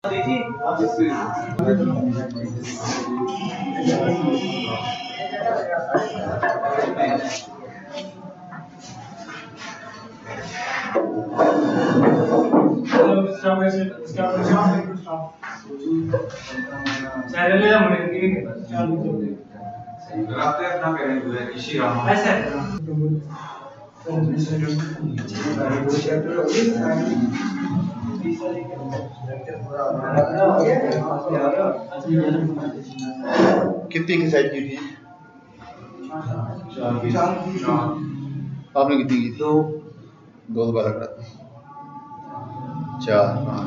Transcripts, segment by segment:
कितनी की साइज की थी? आपने कितनी की थी? दो दोबारा करा 4। हाँ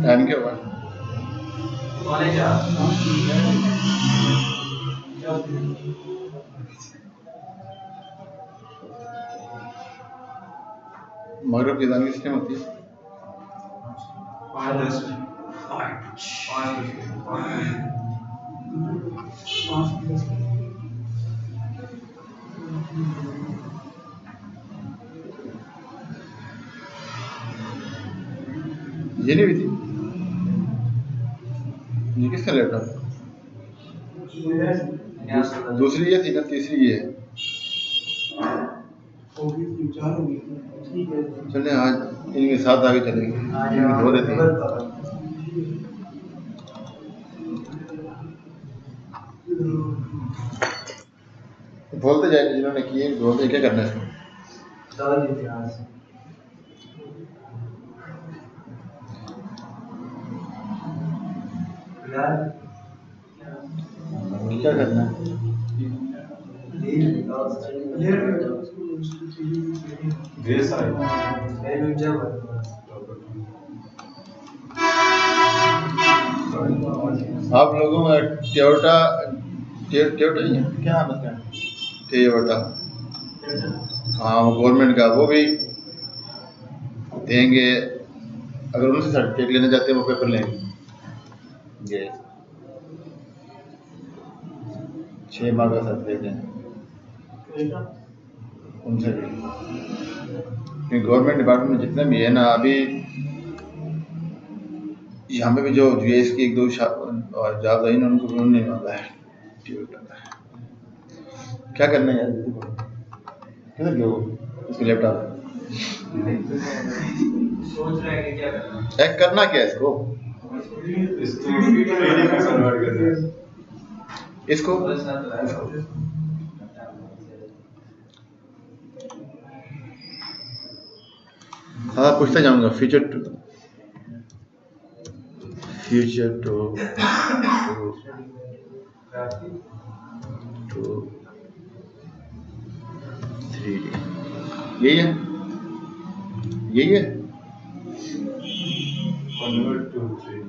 टाइम क्या हुआ? मगरब की अज़ान किस टाइम होती है? 5:10 ये नहीं हुई थी? ये किसका लैपटॉप? दूसरी ये थी ना, तीसरी ये है। चले आज इनके साथ आगे चलेंगे, इनकी धो रहे थे। बोलते जाएंगे जिन्होंने किए, बोलते क्या करना है इसको? क्या करना है? आप लोगों में टोयोटा क्या नाम है? टोयोटा, हाँ वो गवर्नमेंट का, वो भी देंगे। अगर उनसे सर्टिफिकेट लेना चाहते हैं वो पेपर लेंगे। ये 6 माह का सर्टिफिकेट है उनसे भी। गवर्नमेंट डिपार्टमेंट में जितने भी है ना, अभी यहाँ पे भी जो यूएस की 1-2 जॉब आई ना, उनको नहीं मांगा है टोयोटा। क्या करना है यार? किधर गया वो? इसका लैपटॉप सोच रहा है कि क्या करना करना क्या है इसको? इसको हाँ पूछता जाऊंगा। फ्यूचर टू 3D यही है, यही है। कन्वर्ट टू 3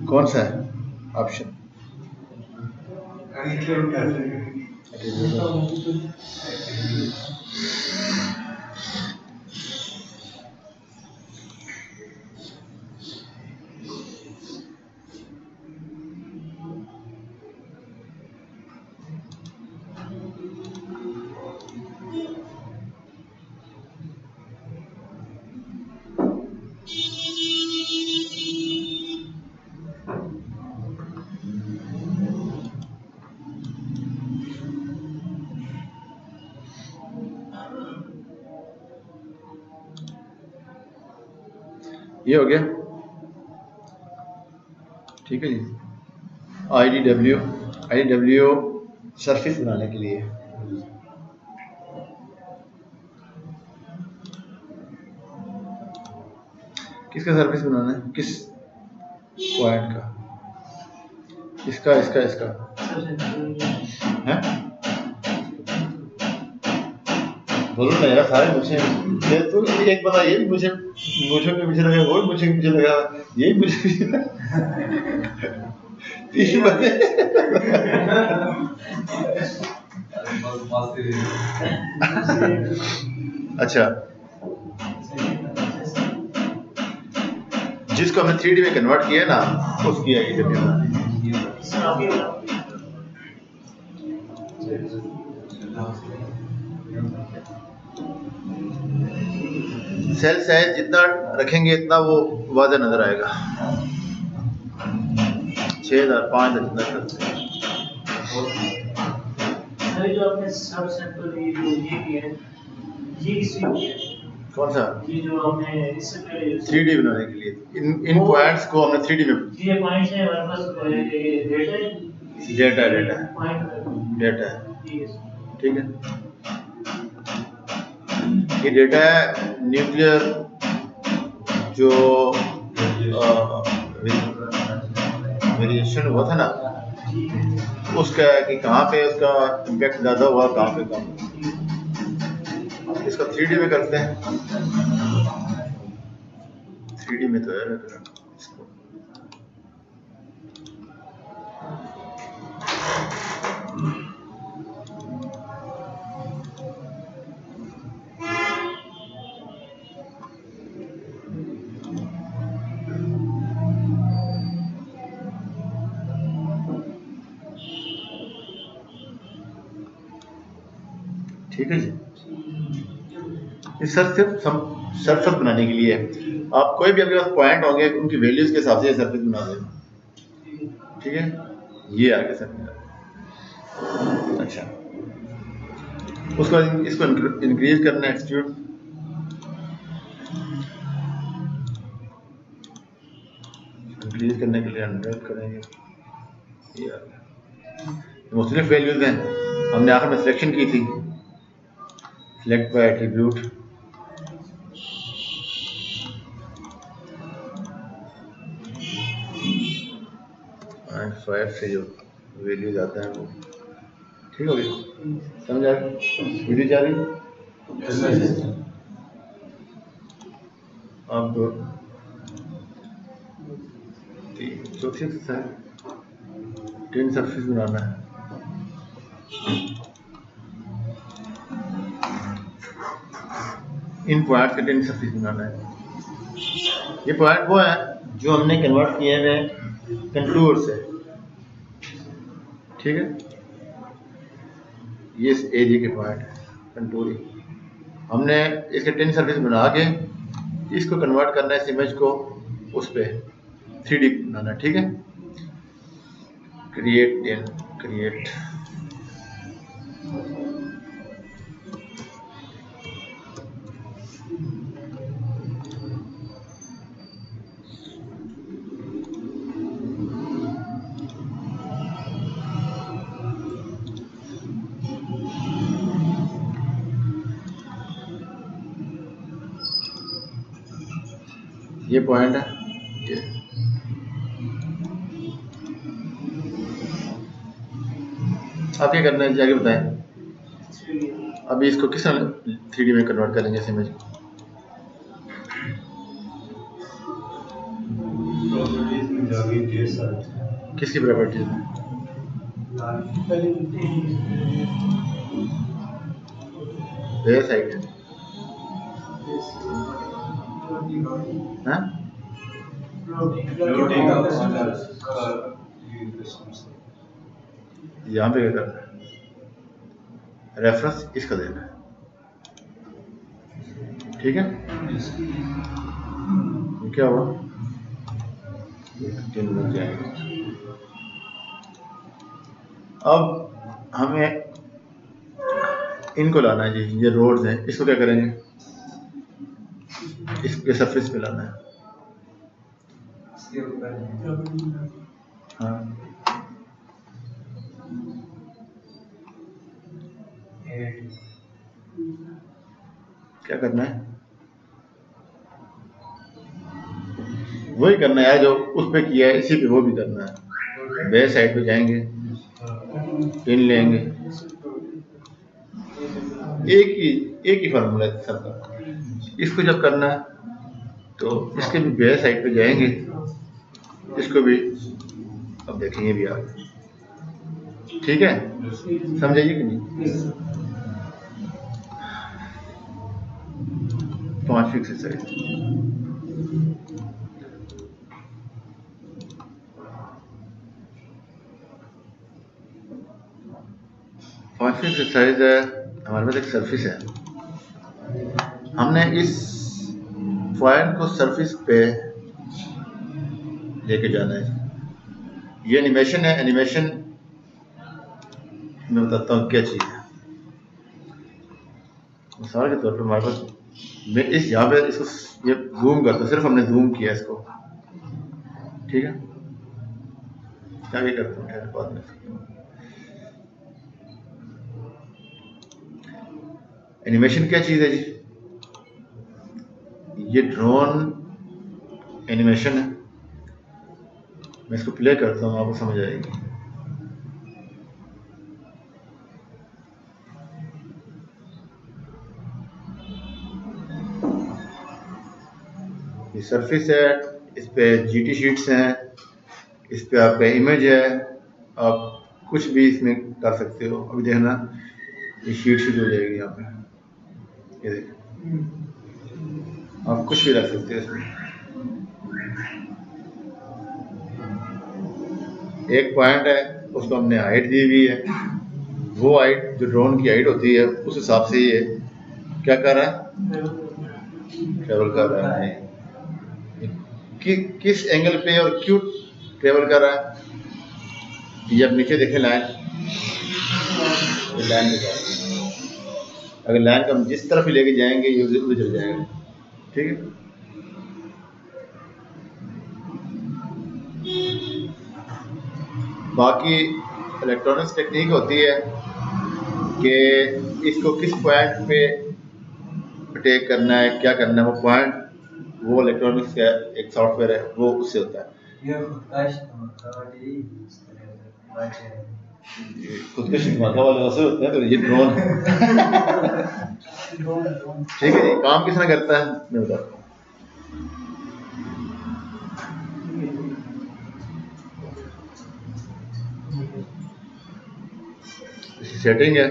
कौन सा है ऑप्शन? ये हो गया, ठीक है जी। IDW सरफेस बनाने के लिए किसका सरफेस बनाना है? किस पॉइंट का? इसका है? बोलो ना यार, सारे मुझे तो एक बता, ये मुझे के पीछे लगा, वो मुझे के पीछे लगा, ये मुझे तीन बंदे। अच्छा जिसको हमने 3D में कन्वर्ट किया ना उसकी आई डब्ल्यू बनानी सेल साइज जितना रखेंगे इतना वो वाज़ा नजर आएगा 6000 5000 जितना करते हैं। जो आपने सब सैंपल ये किया है ये किससे किया है? कौन सा ये जो आपने इससे पहले 3D बनाने के लिए इन पॉइंट्स को हमने 3D में ये पॉइंट्स है हमारे पास डेटा डेटा है ठीक है। ये डेटा है न्यूक्लियर जो वेरिएशन हुआ था ना उसका कि कहाँ पे उसका इम्पैक्ट ज़्यादा हुआ कहाँ पे कम। इसको 3D में करते हैं 3D में तो है इसको ठीक है जी। इस सिर्फ सरफेस बनाने के लिए आप कोई भी आपके पास पॉइंट होंगे उनकी वैल्यूज के हिसाब से सरफेस बना देना ठीक है। ये आगे सरफेस अच्छा उसको इसको इंक्रीज करना है एक्सट्रूड इंक्रीज करने के लिए 100 करेंगे। ये मुख्तलिफ वैल्यूज हैं हमने आखिर में सिलेक्शन की थी select by attribute and 5 से जो वैल्यूज आता है वो ठीक हो गया। समझ आ गई वीडियो जा रही अब चौथी टेन सरफेस बनाना है। इन पॉइंट का टेन सरफेस बनाना है। ये पॉइंट वो है जो हमने कन्वर्ट किए हुए कंटूर से ठीक है। ये इस एरिया के पॉइंट कंटूर हमने इसके टेन सरफेस बना के इसको कन्वर्ट करना है इस इमेज को उस पे 3D बनाना ठीक है। क्रिएट ये पॉइंट है ये आप क्या करना है जाके बताएं। अभी इसको किस 3D में कन्वर्ट करेंगे इस इमेज को किसकी प्रॉपर्टीज में वेयर साइड है हाँ यहाँ पे क्या करना है रेफरेंस इसका देना है ठीक है। क्या हुआ 3 मिनट जाएगा। अब हमें इनको लाना है जी ये रोड्स हैं इसको क्या करेंगे इसके सरफेस पे लाना है हाँ क्या करना है वही करना है जो उस पे किया है इसी पे वो भी करना है। बेस साइड पे जाएंगे पिन लेंगे एक ही फार्मूला है सबका। इसको जब करना है तो इसके भी बेस साइड पे जाएंगे इसको भी अब देखेंगे भी आप ठीक है समझाइए कि नहीं। 5 एक्सरसाइज पांचवी एक्सरसाइज है, हमारे पास एक सरफेस है, हमने इस पॉइंट को सरफेस पे लेके जाना है। ये एनिमेशन है, एनिमेशन मैं बताता हूँ क्या चीज़ है। मिसाल के तौर पर हमारे पास, मैं इस यहाँ पे इसको ये जूम करता हूँ, सिर्फ हमने जूम किया इसको, ठीक है। क्या भी करता हूँ खैर बाद में। एनिमेशन क्या चीज़ है जी? ये ड्रोन एनिमेशन है। मैं इसको प्ले करता हूँ, आपको समझ आएगी। ये सरफेस है, इस पे जीटी शीट्स हैं, इस पे आपका इमेज है, आप कुछ भी इसमें कर सकते हो। अभी देखना ये शीट हो जाएगी यहाँ पे, ये देखिए आप कुछ भी रख सकते हो इसमें। एक पॉइंट है, उसको हमने हाइट दी हुई है, वो हाइट जो ड्रोन की हाइट होती है उस हिसाब से ये क्या कर रहा है, ट्रेवल कर रहा है। किस एंगल पे और क्यों ट्रेवल कर रहा है, ये अब नीचे देखें लाइन, लाइन पे अगर लाइन को हम जिस तरफ ही लेके जाएंगे ये उधर चल जाएगा, ठीक है। बाकी इलेक्ट्रॉनिक्स टेक्निक होती है कि इसको किस पॉइंट पे अटैक करना है, क्या करना है, वो पॉइंट वो इलेक्ट्रॉनिक्स का एक सॉफ्टवेयर है, वो उससे होता है। खुद के धमाका वाले वैसे होते हैं, तो ये ड्रोन ठीक है। ये काम किसने करता है मैं बताता हूँ। सेटिंग है,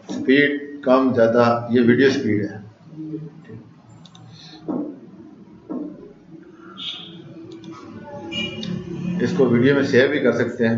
स्पीड कम ज़्यादा, ये वीडियो स्पीड है। इसको वीडियो में शेयर भी कर सकते हैं।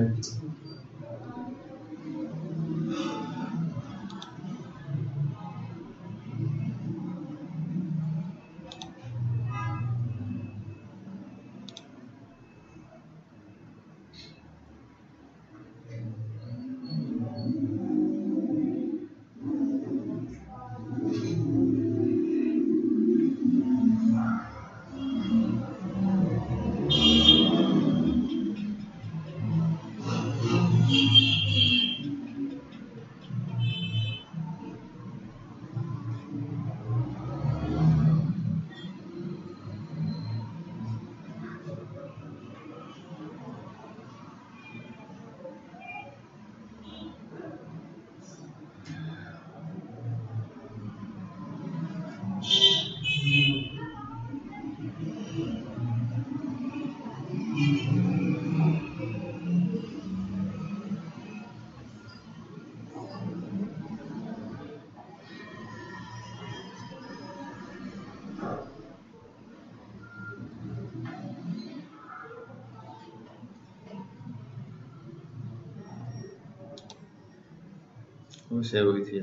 वो सेव हुई थी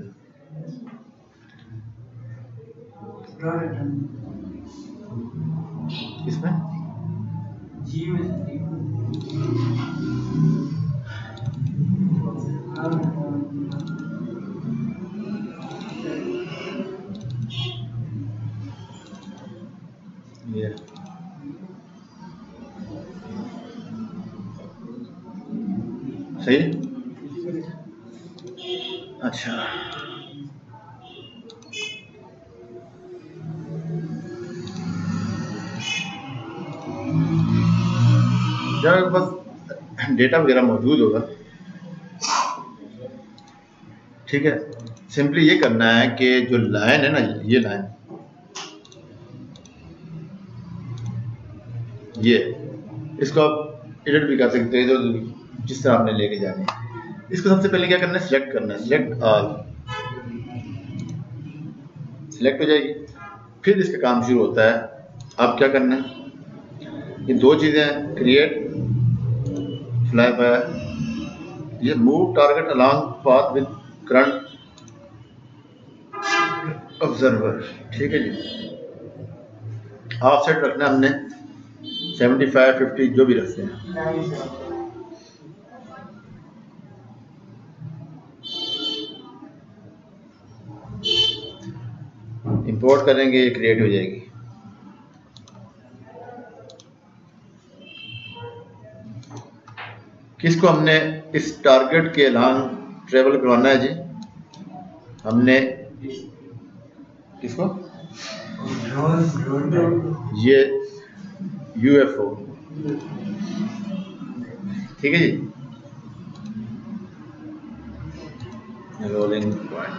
किसमें? ये सही। अच्छा जब बस डेटा वगैरह मौजूद होगा, ठीक है। सिंपली ये करना है कि जो लाइन है ना, ये लाइन, ये इसको आप एडिट भी कर सकते हैं, जो जिस तरह आपने लेके जाने है। इसको सबसे पहले क्या करना है, सिलेक्ट करना है, सिलेक्ट ऑल, सिलेक्ट हो जाएगी। फिर इसका काम शुरू होता है। अब क्या करना है, ये दो चीज़ें, क्रिएट फ्लाई बाय, ये move target along path with current observer, ठीक है जी। ऑफसेट रखना हमने 75, 50 जो भी रखते हैं। इंपोर्ट करेंगे, ये क्रिएट हो जाएगी। किसको हमने इस टारगेट के अलान ट्रेवल करवाना है जी? हमने किसको? ये UFO, ठीक है जी। रोलिंग पॉइंट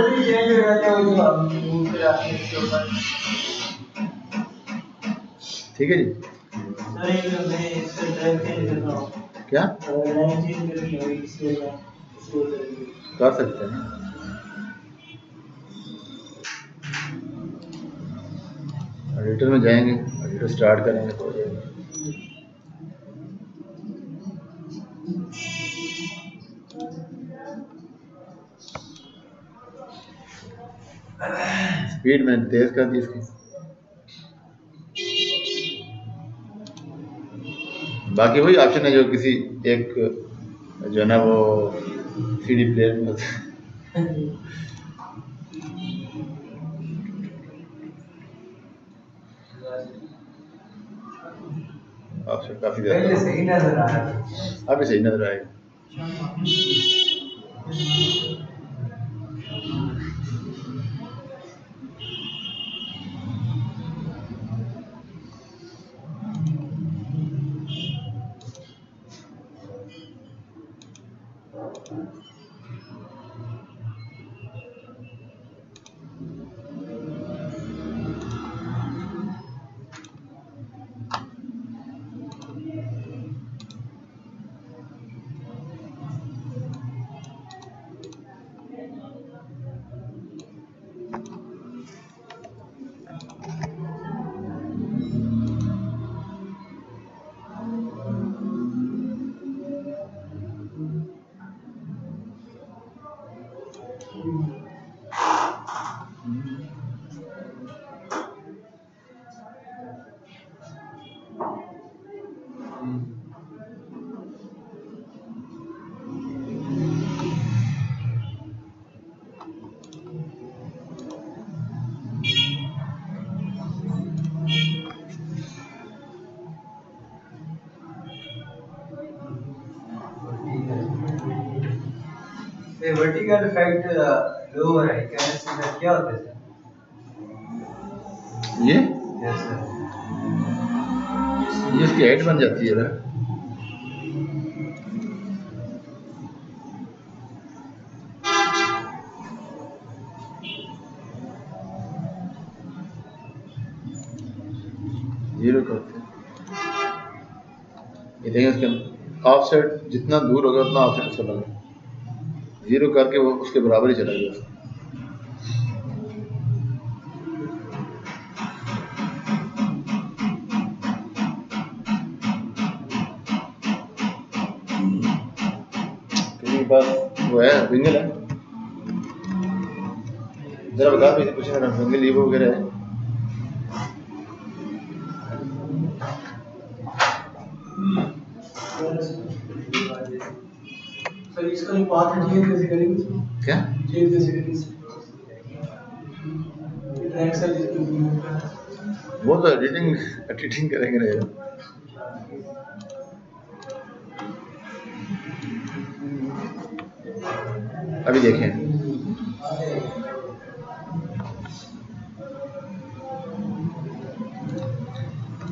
भी चेंज हो जाता है जो आप फिर आपके इसके ऊपर, ठीक है जी। सर एक मैं इसका ड्राइव चेंज कर रहा हूँ, क्या लाइन चेंज करनी है इसलिए मैं इसको कर सकते हैं? एडिटर में जाएंगे, एडिटर स्टार्ट करेंगे तो हो जाएगा। स्पीड मैंने तेज कर दी इसकी। बाकी वही ऑप्शन है जो किसी एक जो है ना वो CD प्लेयर में होता है। ऑप्शन काफी ज्यादा सही नजर आ रहा है। अभी सही नजर आएगा। वर्टिकल इफेक्ट लोअर है क्या, इसका क्या होता है ये यस सर? ये इसकी हाइट बन जाती है ना। जीरो करते हैं, ये देखें इसके ऑफसेट जितना दूर होगा उतना ऑफसेट उसका बनेगा। जीरो करके वो उसके बराबर ही चला गया। पास वो है विंगल है, जरा बता दो कुछ है ना, विंगल लीवर वगैरह है। सर इसका जो पाथ है चेंज कैसे करेंगे? क्या चेंज कैसे करेंगे? ट्रैक सर वो तो एडिटिंग करेंगे ना। अभी देखें,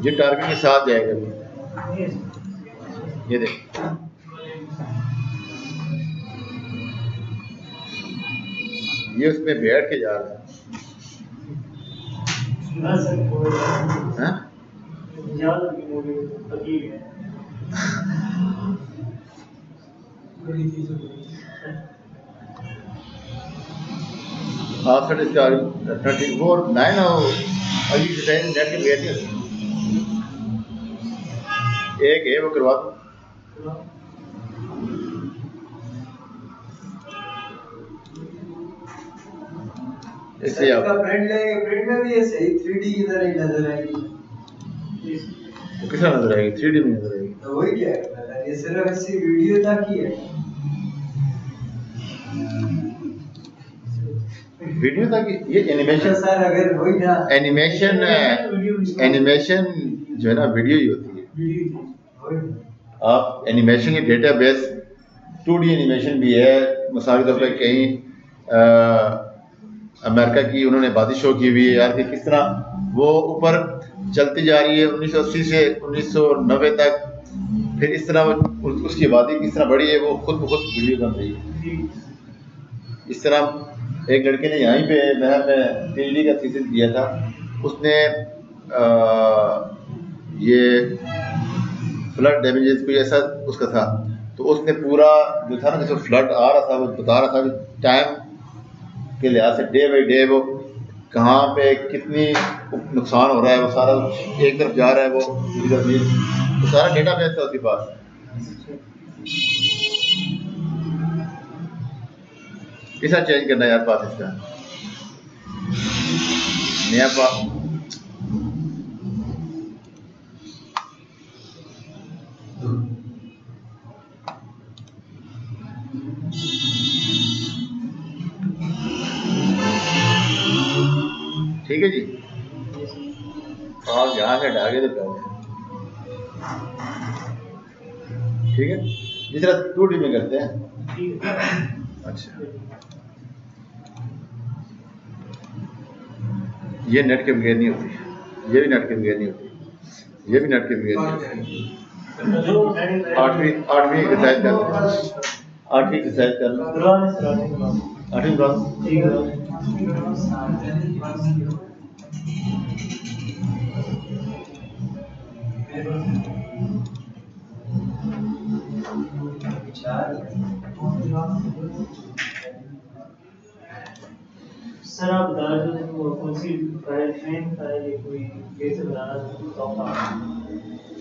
ये टारगेट के साथ जाएगा अभी। ये देख, ये उसमें बैठ के जा रहा है। हाँ? ऑफसेट इसका 30 वो नहीं ना, वो अभी डिजाइन नेट के बगैर नहीं होती। एक है वो करवा दो। इससे आप प्रिंट लेंगे, प्रिंट में भी ऐसे ही 3D की तरह ही नजर आएगी। तो किस तरह नजर आएगी? 3D में नजर आएगी। तो वही क्या है, ये सिर्फ ऐसी वीडियो तक ही है। वीडियो तक ये एनिमेशन सर अगर वही ना एनिमेशन जो है ना वीडियो ही होती है। आप एनिमेशन के डेटाबेस 2D एनिमेशन भी है। मिसाल के तौर पर कहीं अमेरिका की उन्होंने आबादी शो की हुई है यार कि किस तरह वो ऊपर चलती जा रही है 1980 से 1990 तक, फिर इस तरह उसकी आबादी किस तरह बढ़ी है, वो खुद ब खुद वीडियो बन रही है। इस तरह एक लड़के ने यहीं पे मैं PhD का थीसिस दिया था, उसने ये फ्लड डैमेजेस कुछ ऐसा उसका था, तो उसने पूरा जो था ना, जैसे फ्लड आ रहा था वो बता रहा था कि टाइम के लिहाज से डे बाई डे वो कहाँ पे कितनी नुकसान हो रहा है, वो सारा एक तरफ जा रहा है, वो दूसरी तरफ नहीं, तो सारा डेटा बेस था उसके पास। कैसा चेंज करना है यार पास इसका नया पास। ठीक है जी, आप यहाँ से हटा के तो ठीक है, जिस तरह 2D में करते हैं। अच्छा, ये नेट के बगैर नहीं होती, ये भी नेट के बगैर नहीं होती, ये भी नेट के बगैर नहीं होती। आठवीं एक्सरसाइज कर लो, आठवीं एक्सरसाइज कर लो, आठवीं बात। सर आप बता रहे थे कौन सी फाइल फाइल कोई कैसे बनाना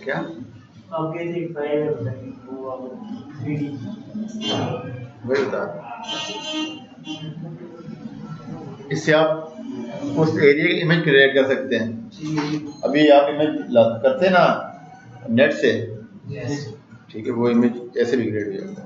क्या आप कहते एक फाइल है बताइए वो आप 3D वही बता, इससे आप उस एरिया की इमेज क्रिएट कर सकते हैं। अभी आप इमेज करते हैं ना नेट से, ठीक है, वो इमेज ऐसे भी क्रिएट हो जाता है।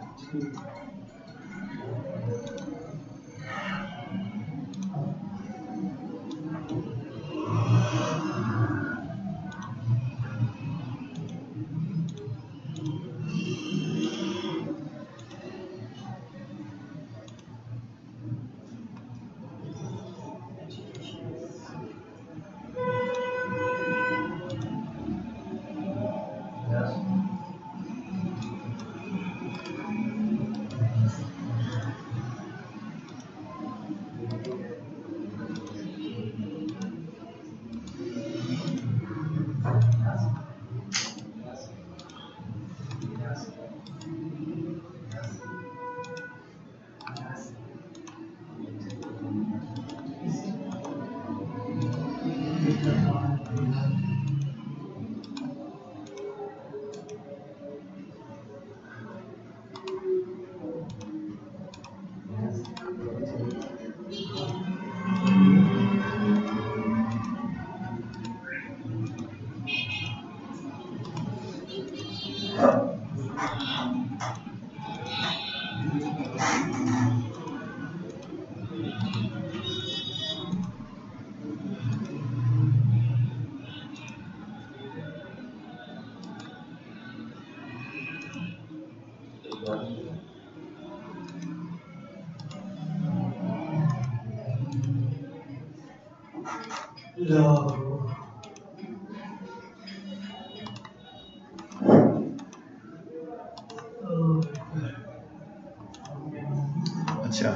अच्छा,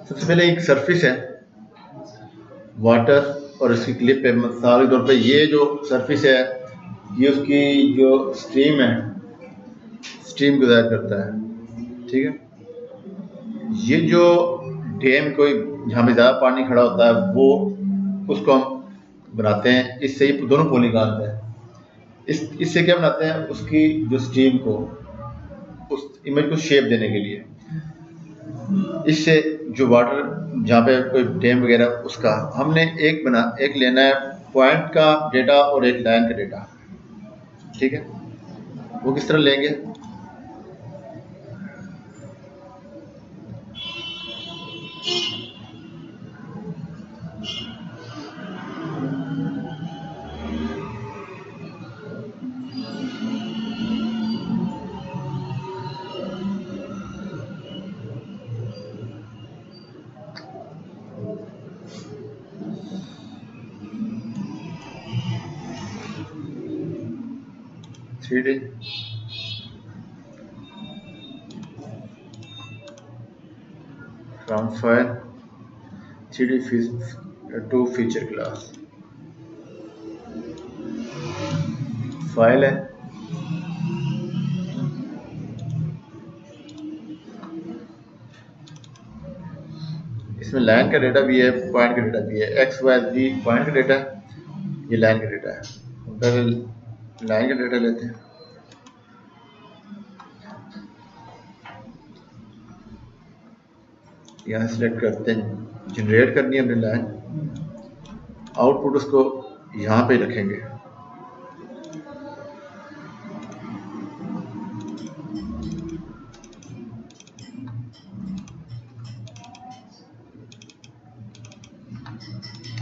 सबसे पहले एक सरफेस है वाटर और इसकी क्लिप है। मिसाल के तौर पे ये जो सरफेस है ये उसकी जो स्ट्रीम है, स्ट्रीम को ज़ाहिर करता है, ठीक है। ये जो डैम कोई जहाँ पे ज़्यादा पानी खड़ा होता है वो उसको हम बनाते हैं, इससे ही दोनों पॉलीगॉन है। इससे क्या बनाते हैं, उसकी जो स्ट्रीम को, उस इमेज को शेप देने के लिए, इससे जो वाटर जहाँ पे कोई डैम वगैरह उसका हमने एक लेना है पॉइंट का डेटा और एक लाइन का डेटा, ठीक है। वो किस तरह लेंगे, three from file 3D to feature class file है, इसमें लाइन का डेटा भी है, पॉइंट का डेटा भी है। एक्स वाई जी पॉइंट का डेटा, ये लाइन का डेटा है। पहले लाइन का डेटा लेते हैं, यहाँ सिलेक्ट करते हैं, जनरेट करनी है हमने लाइन, आउटपुट उसको यहाँ पे रखेंगे।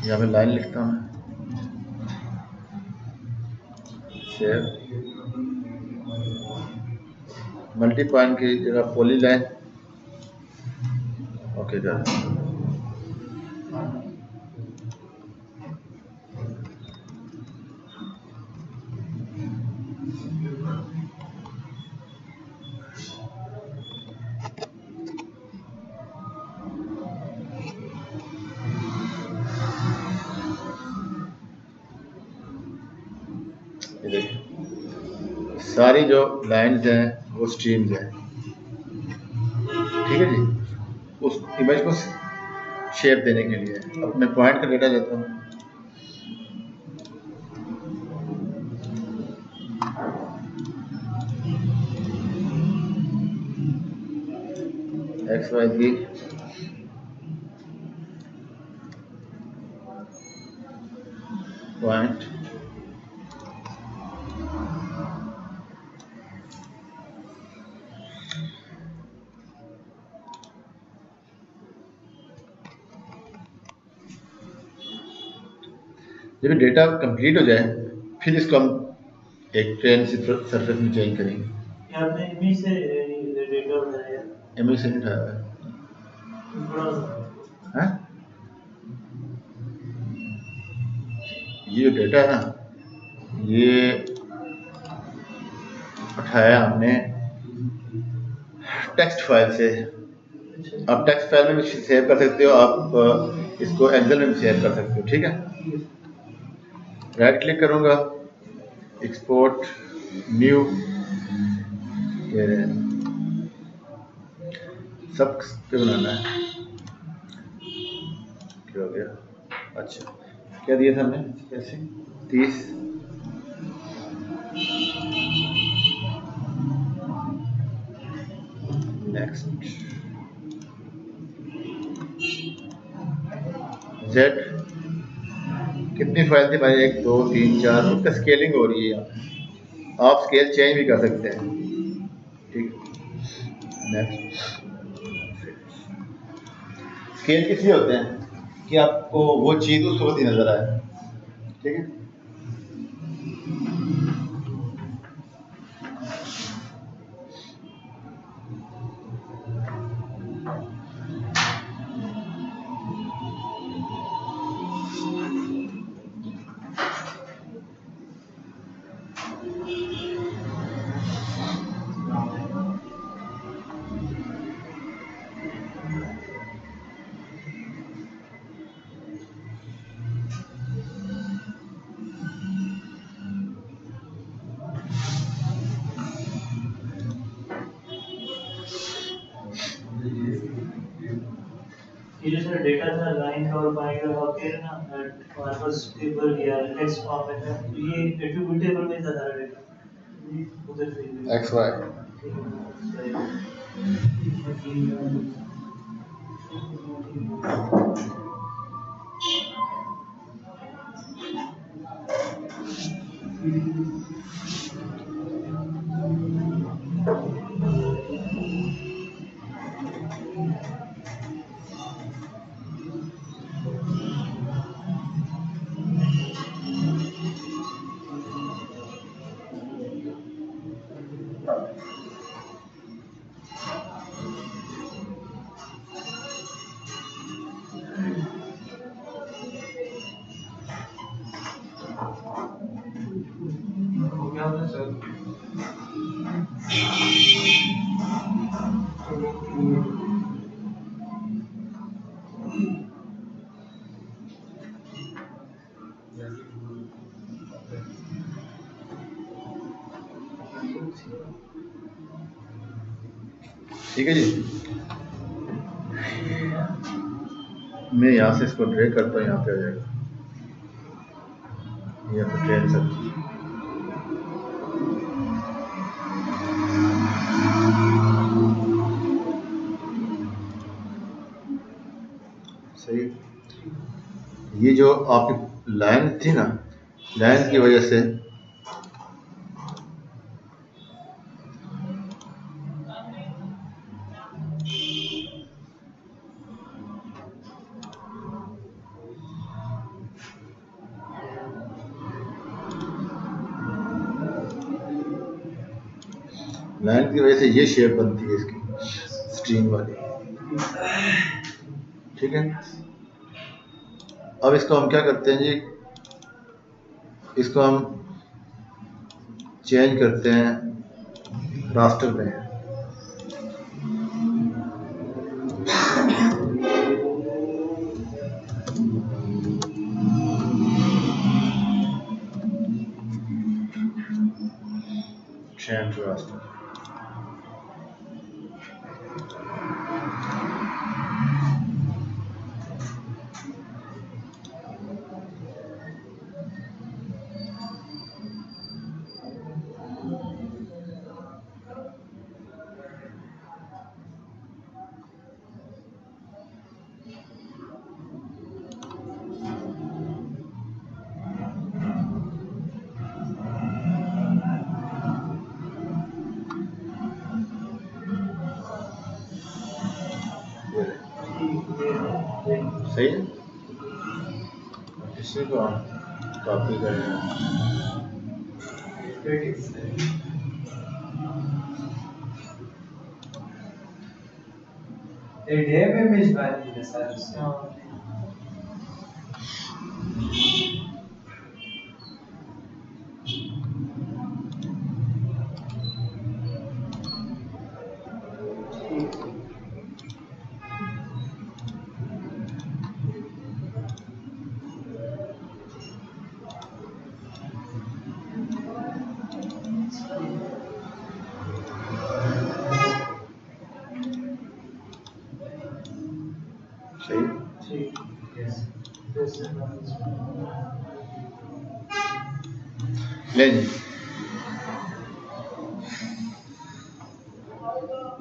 यहाँ पे लाइन लिखता हूँ, शेयर मल्टी पॉइंट की जगह पॉली लाइन, ओके कर। सारी जो लाइन्स हैं वो स्ट्रीम्स हैं, ठीक है जी। उस इमेज को शेप देने के लिए अब मैं पॉइंट का डेटा लेता हूँ, एक्स वाई जी पॉइंट, जब डेटा कंप्लीट हो जाए फिर इसको हम एक ट्रेन सरफेस में चेंज करेंगे। यहाँ पे इमेज से डेटा उठाया, इमेज से उठाया है, ये जो डेटा है ना, ये उठाया हमने टेक्स्ट फाइल से। आप टेक्स्ट फाइल में भी सेव कर सकते हो, आप इसको एक्सेल में भी सेव कर सकते हो, ठीक है। राइट क्लिक करूंगा, एक्सपोर्ट न्यू, सब पे बनाना है। क्या हो गया, अच्छा क्या दिया था हमने, कैसे 30, नेक्स्ट जेड, कितनी फाइल थी भाई, 1 2 3 4, उसका स्केलिंग हो रही है यहाँ, आप स्केल चेंज भी कर सकते हैं, ठीक। नेक्स्ट, स्केल किस लिए होते हैं कि आपको वो चीज़ उस वक्त ही नजर आए, ठीक है। ये जो सारा डेटा था लाइन का और बाई का आप कह रहे ना हमारे पास टेबल या टेक्स्ट फॉर्म में था, तो ये एट्रीब्यूटेबल में था सारा डेटा उधर से एक्स वाई। ठीक है जी, मैं यहाँ से इसको ड्रैग करता हूँ, यहाँ पे आ जाएगा, यहाँ पे ट्रेन सब सही। ये जो आपकी लाइन थी ना, लाइन की वजह से ये शेप बनती है इसकी स्ट्रिंग वाली, ठीक है। अब इसको हम क्या करते हैं जी, इसको हम चेंज करते हैं रास्टर में। चेंज रास्टर, सही है। इसी को हम कॉपी करें, इमेज वाली है सर। ले जी,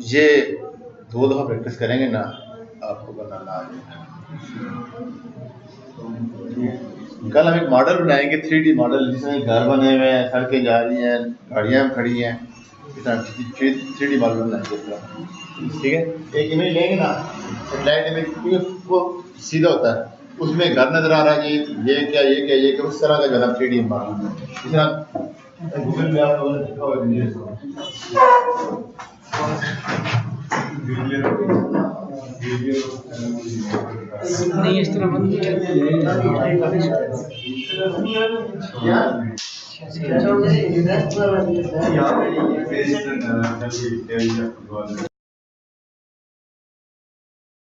ये 2 दफा प्रैक्टिस करेंगे ना, आपको बनाना आ जाएगा। कल हम एक मॉडल बनाएंगे, 3D मॉडल, जिसमें घर बने हुए हैं, सड़कें जा रही हैं, गाड़ियाँ खड़ी हैं, इस तरह 3D मॉडल बनाएंगे। ठीक है, एक इमेज लेंगे ना, सेटेलाइट इमेज, क्योंकि वो सीधा होता है, उसमें घर नजर आ रहा है कि ये क्या ये क्या ये क्या, उस तरह का जो है 3D मॉडल। इस तरह गूगल पे आप लोगों ने देखा होगा नहीं, इस तरह बंद किया।